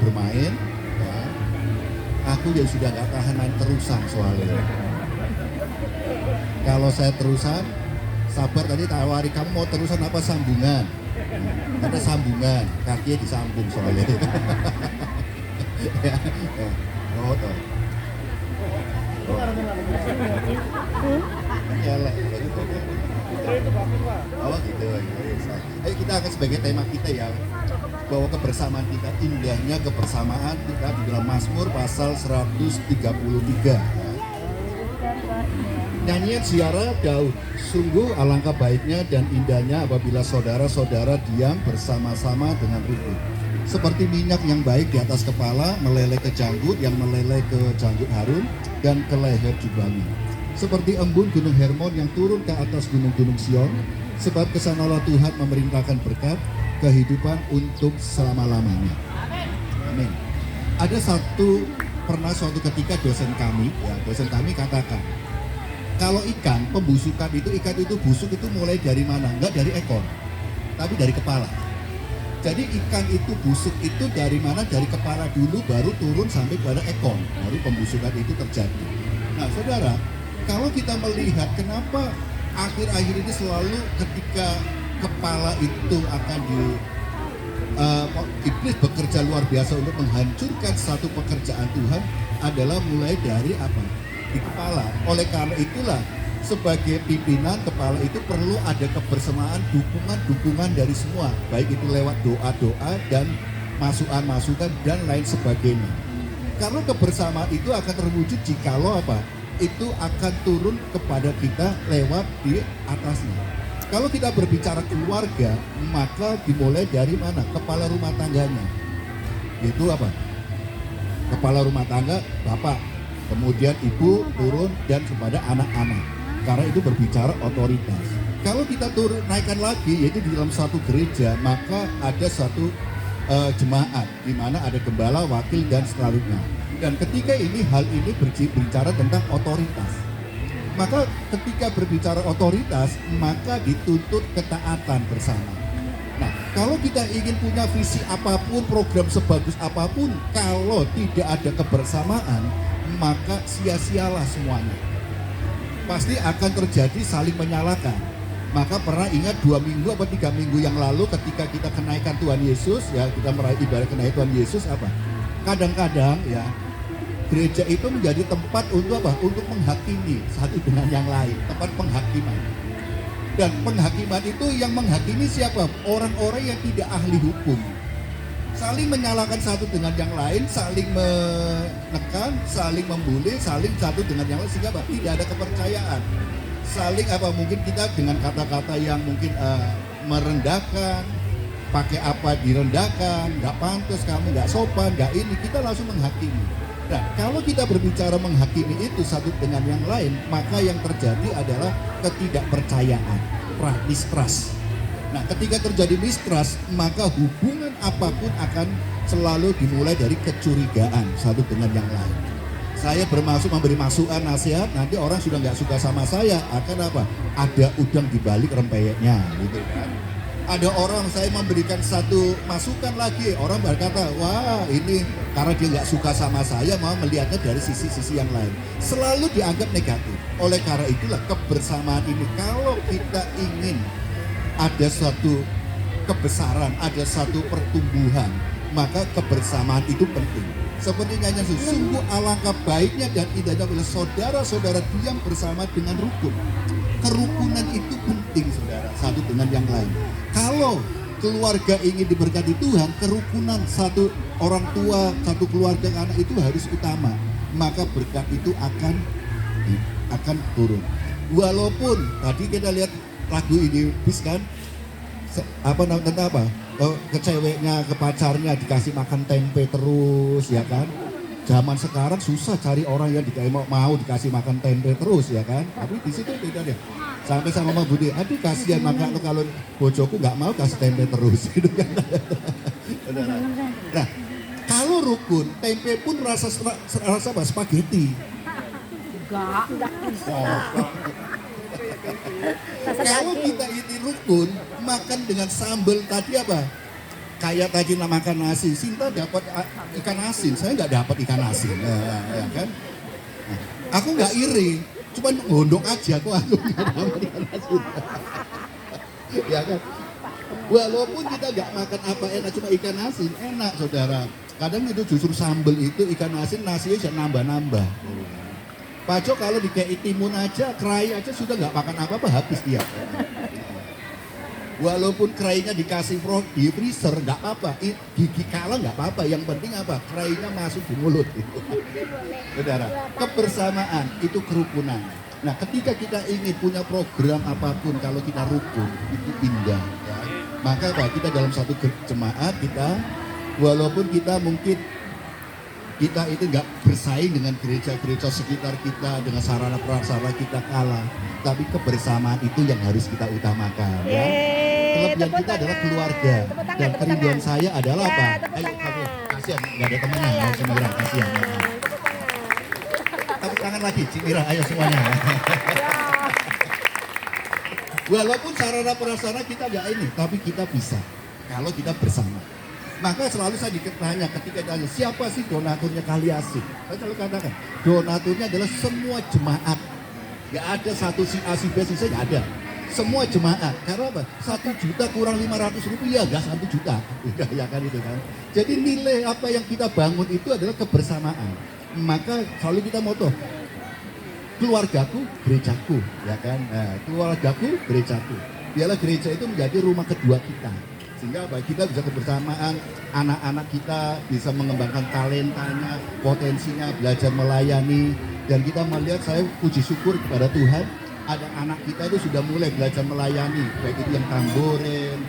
bermain, ya. Aku ya sudah nggak tahan main terusan soalnya. Kalau saya terusan, sabar tadi tawari kamu mau terusan apa sambungan? Ada sambungan, kakinya disambung soalnya. Ya, ya. Oh, toh. Nyelek gitu. Oh gitu. Ayo kita akan sebagai tema kita ya, bahwa kebersamaan kita, indahnya kebersamaan kita di dalam Mazmur pasal 133. Nyanyian ziarah Daud. Sungguh alangkah baiknya dan indahnya apabila saudara-saudara diam bersama-sama dengan rukun. Seperti minyak yang baik di atas kepala, meleleh ke janggut, yang meleleh ke janggut Harun, dan ke leher jubahnya. Seperti embun gunung Hermon yang turun ke atas gunung-gunung Sion, sebab kesanalah Tuhan memerintahkan berkat, kehidupan untuk selama-lamanya. Amin. Ada pernah suatu ketika dosen kami katakan, kalau ikan busuk itu mulai dari mana? Enggak dari ekor, tapi dari kepala. Jadi ikan itu busuk itu dari mana? Dari kepala dulu baru turun sampai pada ekor. Baru pembusukan itu terjadi. Nah saudara, kalau kita melihat kenapa akhir-akhir ini selalu ketika kepala itu akan iblis bekerja luar biasa untuk menghancurkan satu pekerjaan Tuhan adalah mulai dari apa? Di kepala. Oleh karena itulah sebagai pimpinan kepala itu perlu ada kebersamaan, dukungan dari semua, baik itu lewat doa-doa dan masukan-masukan dan lain sebagainya. Karena kebersamaan itu akan terwujud jikalau apa? Itu akan turun kepada kita lewat di atasnya. Kalau kita berbicara keluarga, maka dimulai dari mana? Kepala rumah tangganya. Itu apa? Kepala rumah tangga, bapak. Kemudian ibu turun dan kepada anak-anak. Karena itu berbicara otoritas. Kalau kita naikkan lagi, yaitu di dalam satu gereja, maka ada satu jemaat, di mana ada gembala, wakil, dan selanjutnya. Dan ketika hal ini berbicara tentang otoritas. Maka ketika berbicara otoritas, maka dituntut ketaatan bersama. Nah, kalau kita ingin punya visi apapun, program sebagus apapun, kalau tidak ada kebersamaan, maka sia-sialah semuanya. Pasti akan terjadi saling menyalahkan. Maka pernah ingat 2 minggu atau 3 minggu yang lalu ketika kita kenaikan Tuhan Yesus, ya kita meraih ibadah kenaikan Tuhan Yesus apa? Kadang-kadang ya gereja itu menjadi tempat untuk apa? Untuk menghakimi satu dengan yang lain, tempat penghakiman. Dan penghakiman itu yang menghakimi siapa? Orang-orang yang tidak ahli hukum. Saling menyalahkan satu dengan yang lain, saling menekan, saling membuli, saling satu dengan yang lain, sehingga tidak ada kepercayaan. Saling mungkin kita dengan kata-kata yang mungkin merendahkan, pakai apa direndahkan, nggak pantas kamu, nggak sopan, nggak ini, kita langsung menghakimi. Nah, kalau kita berbicara menghakimi itu satu dengan yang lain, maka yang terjadi adalah ketidakpercayaan, mistrust. Nah, ketika terjadi mistrust, maka hubungan apapun akan selalu dimulai dari kecurigaan satu dengan yang lain. Saya bermaksud memberi masukan, nasihat, nanti orang sudah nggak suka sama saya, akan apa? Ada udang di balik rempeyeknya, gitu kan? Ada orang saya memberikan satu masukan lagi, orang berkata, wah ini karena dia nggak suka sama saya, mau melihatnya dari sisi-sisi yang lain. Selalu dianggap negatif. Oleh karena itulah kebersamaan ini, kalau kita ingin ada suatu kebesaran, ada satu pertumbuhan, maka kebersamaan itu penting. Seperti nyanyian sungguh alangkah baiknya dan indahnya bila saudara-saudara diam bersama dengan rukun. Kerukunan itu penting saudara, satu dengan yang lain. Kalau keluarga ingin diberkati Tuhan, kerukunan satu orang tua, satu keluarga anak itu harus utama. Maka berkat itu akan turun. Walaupun tadi kita lihat lagu ini bis kan, ke ceweknya, ke pacarnya dikasih makan tempe terus ya kan. Zaman sekarang susah cari orang yang mau dikasih makan tempe terus ya kan. Tapi di situ beda deh. Sampai sama Mama Budi, aduh kasihan maka kalau bojoku nggak mau kasih tempe terus gitu kan. Nah, kalau rukun, tempe pun rasa apa? Spaghetti. Enggak. Kalau kita ini rukun, makan dengan sambal tadi apa? kayak tadi makan nasi, Sinta dapat ikan asin, saya nggak dapat ikan asin, ya kan? Nah, aku nggak iri, cuman gondok aja kok aku nggak dapat ikan asin, ya kan? Walaupun kita nggak makan apa enak, cuma ikan asin enak saudara. Kadang itu justru sambel itu ikan asin nasinya bisa nambah-nambah. Pak Jo kalau dikei timun aja, kerai aja sudah nggak makan apa-apa habis dia. Walaupun kerainya dikasih di freezer nggak apa-apa, gigi kalah nggak apa-apa. Yang penting apa? Kerainya masuk di mulut. Saudara, kebersamaan itu kerukunan. Nah, ketika kita ingin punya program apapun, kalau kita rukun itu indah. Ya. Maka apa? Kita dalam satu jemaat kita, walaupun kita mungkin kita itu nggak bersaing dengan gereja-gereja sekitar kita, dengan sarana prasarana kita kalah, tapi kebersamaan itu yang harus kita utamakan. Ya. Kelebihan kita adalah keluarga, dan kerinduan saya adalah apa? Ayo kamu, kasihan nggak ada temannya, mau Cimira, kasihan. Tepuk tangan lagi, Cimira, ayo semuanya. Walaupun sarana prasarana kita nggak ini, tapi kita bisa kalau kita bersama. Maka selalu saya ditanya ketika ditanya siapa sih donaturnya Kaliasik, saya selalu katakan donaturnya adalah semua jemaat. Gak ada satu si A si B si C, gak ada. Semua jemaat. Karena apa? 1 juta kurang 500 rupiah, gak 1 juta. Ya kan itu kan. Jadi nilai apa yang kita bangun itu adalah kebersamaan. Maka selalu kita moto keluargaku, gerejaku, ya kan. Nah, keluargaku, gerejaku. Biarlah gereja itu menjadi rumah kedua kita. Sehingga apa? Kita bisa kebersamaan, anak-anak kita bisa mengembangkan talentanya, potensinya, belajar melayani. Dan kita melihat, saya puji syukur kepada Tuhan, ada anak kita itu sudah mulai belajar melayani. Baik itu yang tamborin,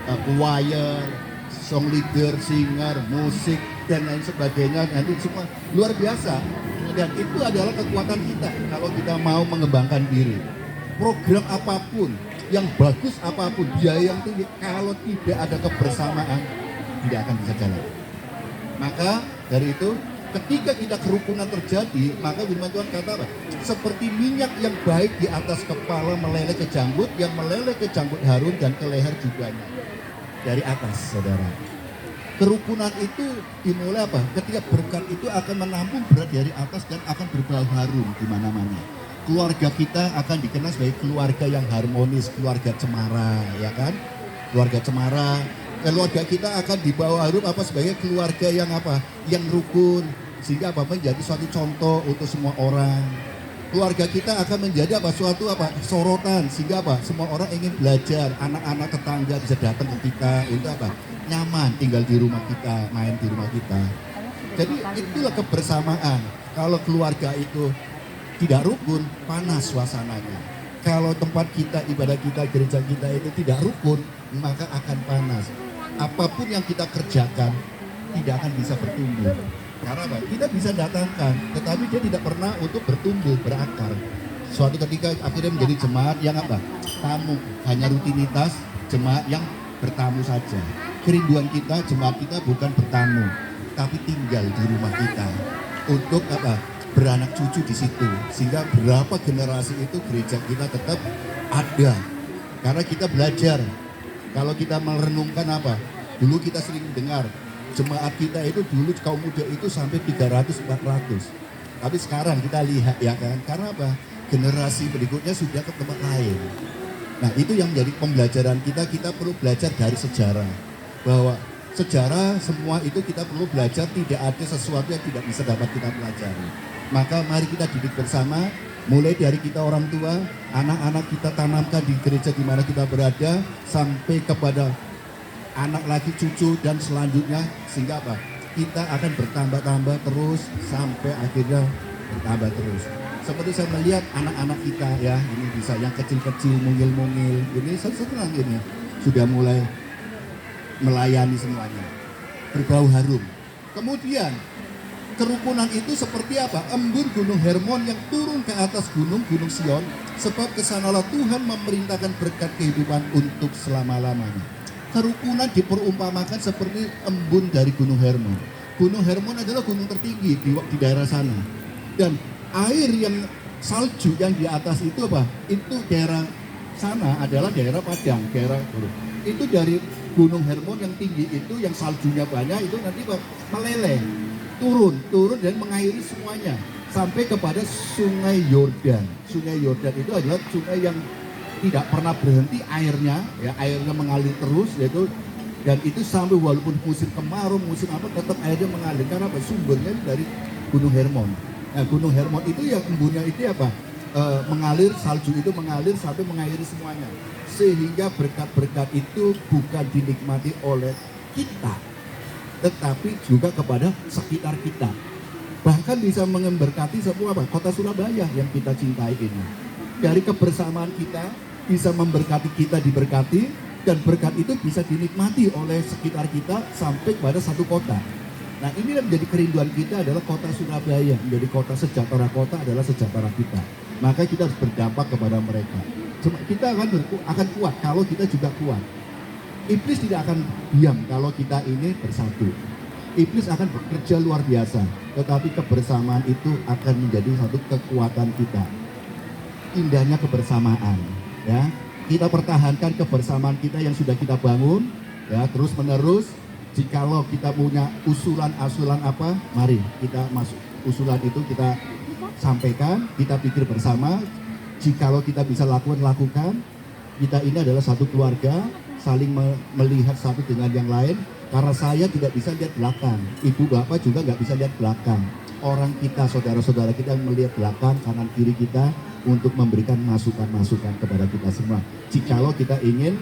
choir, song leader, singer, musik, dan lain sebagainya. Nanti semua luar biasa. Dan itu adalah kekuatan kita kalau kita mau mengembangkan diri. Program apapun, yang bagus apapun, biaya yang tinggi, kalau tidak ada kebersamaan, tidak akan bisa jalan. Maka dari itu, ketika kita kerukunan terjadi, maka firman Tuhan kata apa? Seperti minyak yang baik di atas kepala meleleh ke janggut, yang meleleh ke janggut Harun dan ke leher jubahnya. Dari atas, saudara. Kerukunan itu dimulai apa? Ketika berkat itu akan menampung berat dari atas dan akan berbau harum di mana-mana. Keluarga kita akan dikenal sebagai keluarga yang harmonis, keluarga cemara, ya kan? Keluarga cemara. Keluarga kita akan dibawa harum apa sebagai keluarga yang apa? Yang rukun, sehingga apa menjadi suatu contoh untuk semua orang. Keluarga kita akan menjadi apa? Suatu apa? Sorotan, sehingga apa? Semua orang ingin belajar, anak-anak tetangga bisa datang ke kita untuk apa? Nyaman tinggal di rumah kita, main di rumah kita. Jadi itulah kebersamaan. Kalau keluarga itu tidak rukun, panas suasananya. Kalau tempat kita, ibadah kita, gereja kita itu tidak rukun, maka akan panas. Apapun yang kita kerjakan, tidak akan bisa bertumbuh. Karena apa? Kita bisa datangkan, tetapi dia tidak pernah untuk bertumbuh, berakar. Suatu ketika akhirnya menjadi jemaat yang apa? Tamu, hanya rutinitas, jemaat yang bertamu saja. Kerinduan kita, jemaat kita bukan bertamu, tapi tinggal di rumah kita. Untuk apa? Beranak cucu di situ, sehingga berapa generasi itu gereja kita tetap ada. Karena kita belajar. Kalau kita merenungkan apa? Dulu kita sering dengar jemaat kita itu dulu kaum muda itu sampai 300-400. Tapi sekarang kita lihat ya kan, karena apa? Generasi berikutnya sudah ke tempat lain. Nah itu yang menjadi pembelajaran kita. Kita perlu belajar dari sejarah, bahwa sejarah semua itu kita perlu belajar. Tidak ada sesuatu yang tidak bisa dapat kita pelajari. Maka mari kita didik bersama, mulai dari kita orang tua, anak-anak kita tanamkan di gereja di mana kita berada, sampai kepada anak lagi, cucu, dan selanjutnya, sehingga apa? Kita akan bertambah-tambah terus, sampai akhirnya bertambah terus. Seperti saya melihat anak-anak kita ya, ini bisa yang kecil-kecil, mungil-mungil, ini saya senang ini, sudah mulai melayani semuanya, berbau harum. Kemudian, kerukunan itu seperti apa? Embun Gunung Hermon yang turun ke atas gunung Sion, sebab kesanalah Tuhan memerintahkan berkat kehidupan untuk selama-lamanya. Kerukunan diperumpamakan seperti embun dari Gunung Hermon. Gunung Hermon adalah gunung tertinggi di daerah sana. Dan air yang salju yang di atas itu apa? Itu daerah sana adalah daerah padang, daerah itu dari Gunung Hermon yang tinggi itu, yang saljunya banyak itu nanti meleleh, turun dan mengairi semuanya sampai kepada Sungai Yordan. Sungai Yordan itu adalah sungai yang tidak pernah berhenti airnya, ya airnya mengalir terus, yaitu dan itu sampai walaupun musim kemarau, musim apa tetap airnya mengalir karena apa? Sumbernya dari Gunung Hermon. Nah, Gunung Hermon itu yang embunnya itu apa? Mengalir, salju itu mengalir sampai mengairi semuanya. Sehingga berkat-berkat itu bukan dinikmati oleh kita, tetapi juga kepada sekitar kita. Bahkan bisa memberkati semua apa? Kota Surabaya yang kita cintai ini. Dari kebersamaan kita bisa memberkati kita diberkati, dan berkat itu bisa dinikmati oleh sekitar kita sampai kepada satu kota. Nah, ini yang menjadi kerinduan kita adalah kota Surabaya, menjadi kota sejahtera, kota adalah sejahtera kita. Maka kita harus berdampak kepada mereka. Kita akan kuat kalau kita juga kuat. Iblis tidak akan diam kalau kita ini bersatu. Iblis akan bekerja luar biasa, tetapi kebersamaan itu akan menjadi satu kekuatan kita. Indahnya kebersamaan, ya. Kita pertahankan kebersamaan kita yang sudah kita bangun, ya, terus menerus. Jikalau kita punya usulan apa, mari kita masuk usulan itu kita sampaikan, kita pikir bersama. Jikalau kita bisa lakukan. Kita ini adalah satu keluarga, saling melihat satu dengan yang lain. Karena saya tidak bisa lihat belakang, ibu bapak juga nggak bisa lihat belakang. Orang kita, saudara-saudara kita yang melihat belakang, kanan kiri kita untuk memberikan masukan-masukan kepada kita semua. Jikalau kita ingin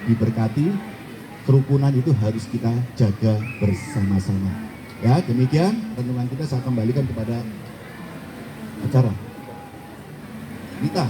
diberkati, kerukunan itu harus kita jaga bersama-sama. Ya, demikian renungan kita, saya kembalikan kepada acara. Rita.